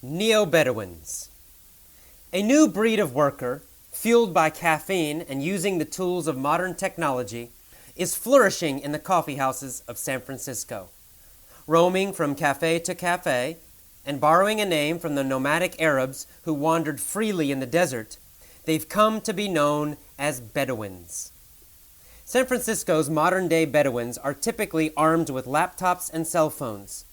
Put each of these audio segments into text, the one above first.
Neo-Bedouins. A new breed of worker, fueled by caffeine and using the tools of modern technology, is flourishing in the coffee houses of San Francisco. Roaming from cafe to cafe and borrowing a name from the nomadic Arabs who wandered freely in the desert, they've come to be known as Bedouins. San Francisco's modern-day Bedouins are typically armed with laptops and cell phones,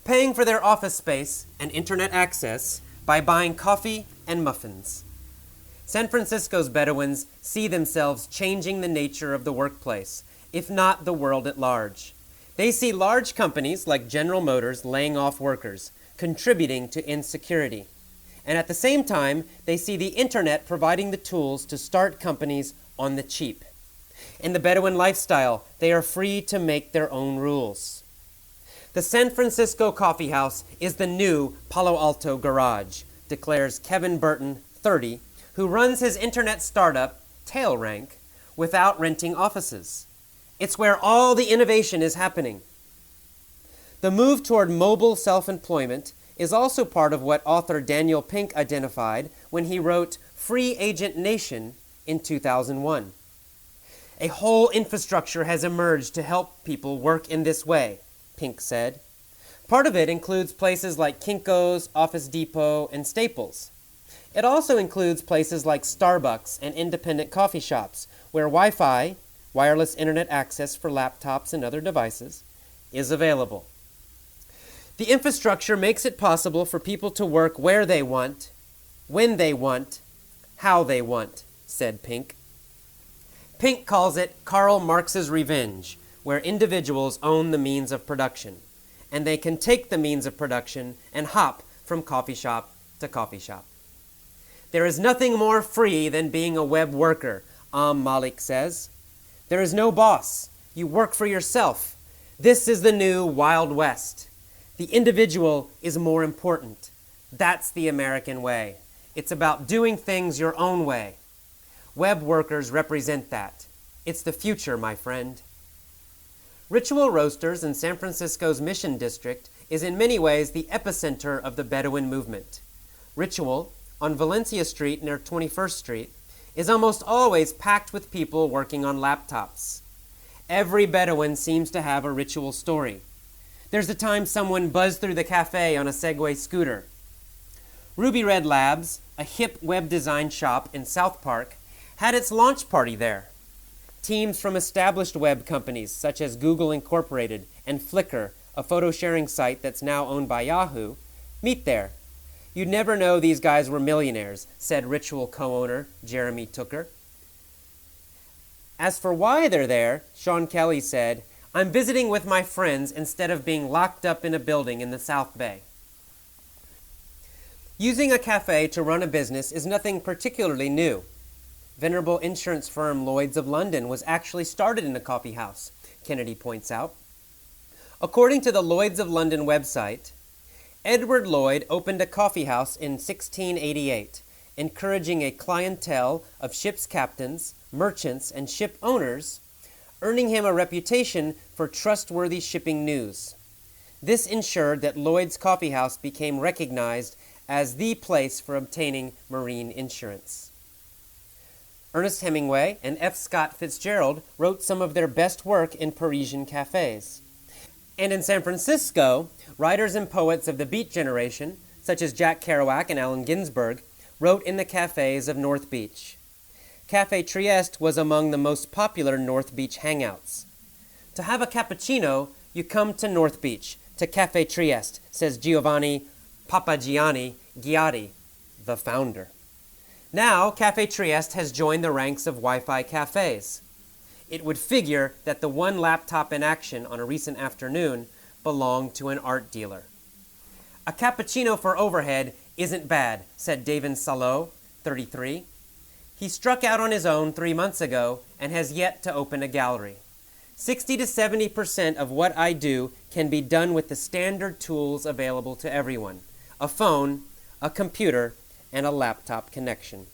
paying for their office space and internet access by buying coffee and muffins. San Francisco's Bedouins see themselves changing the nature of the workplace, if not the world at large. They see large companies like General Motors laying off workers, contributing to insecurity. And at the same time, they see the internet providing the tools to start companies on the cheap. In the Bedouin lifestyle, they are free to make their own rules. The San Francisco coffee house is the new Palo Alto garage, declares Kevin Burton, 30, who runs his internet startup, TailRank, without renting offices. It's where all the innovation is happening. The move toward mobile self-employment is also part of what author Daniel Pink identified when he wrote Free Agent Nation in 2001. A whole infrastructure has emerged to help people work in this way, Pink said. Part of it includes places like Kinko's, Office Depot, and Staples. It also includes places like Starbucks and independent coffee shops, where Wi-Fi, wireless internet access for laptops and other devices, is available. The infrastructure makes it possible for people to work where they want, when they want, how they want, said Pink. Pink calls it Karl Marx's revenge, where individuals own the means of production, and they can take the means of production and hop from coffee shop to coffee shop. There is nothing more free than being a web worker, Malik says. There is no boss. You work for yourself. This is the new Wild West. The individual is more important. That's the American way. It's about doing things your own way. Web workers represent that. It's the future, my friend. Ritual Roasters in San Francisco's Mission District is in many ways the epicenter of the Bedouin movement. Ritual, on Valencia Street near 21st Street, is almost always packed with people working on laptops. Every Bedouin seems to have a Ritual story. There's the time someone buzzed through the cafe on a Segway scooter. Ruby Red Labs, a hip web design shop in South Park, had its launch party there. Teams from established web companies such as Google Incorporated and Flickr, a photo-sharing site that's now owned by Yahoo, meet there. You'd never know these guys were millionaires, said Ritual co-owner Jeremy Tooker. As for why they're there, Sean Kelly said, I'm visiting with my friends instead of being locked up in a building in the South Bay. Using a cafe to run a business is nothing particularly new. Venerable insurance firm Lloyd's of London was actually started in a coffee house, Kennedy points out. According to the Lloyd's of London website, Edward Lloyd opened a coffee house in 1688, encouraging a clientele of ship's captains, merchants, and ship owners, earning him a reputation for trustworthy shipping news. This ensured that Lloyd's Coffee House became recognized as the place for obtaining marine insurance. Ernest Hemingway and F. Scott Fitzgerald wrote some of their best work in Parisian cafes. And in San Francisco, writers and poets of the Beat generation, such as Jack Kerouac and Allen Ginsberg, wrote in the cafes of North Beach. Café Trieste was among the most popular North Beach hangouts. To have a cappuccino, you come to North Beach, to Café Trieste, says Giovanni Papagianni Ghiatti, the founder. Now, Café Trieste has joined the ranks of Wi-Fi cafes. It would figure that the one laptop in action on a recent afternoon belonged to an art dealer. A cappuccino for overhead isn't bad, said David Salo, 33. He struck out on his own 3 months ago and has yet to open a gallery. 60 to 70% of what I do can be done with the standard tools available to everyone: a phone, a computer, and a laptop connection.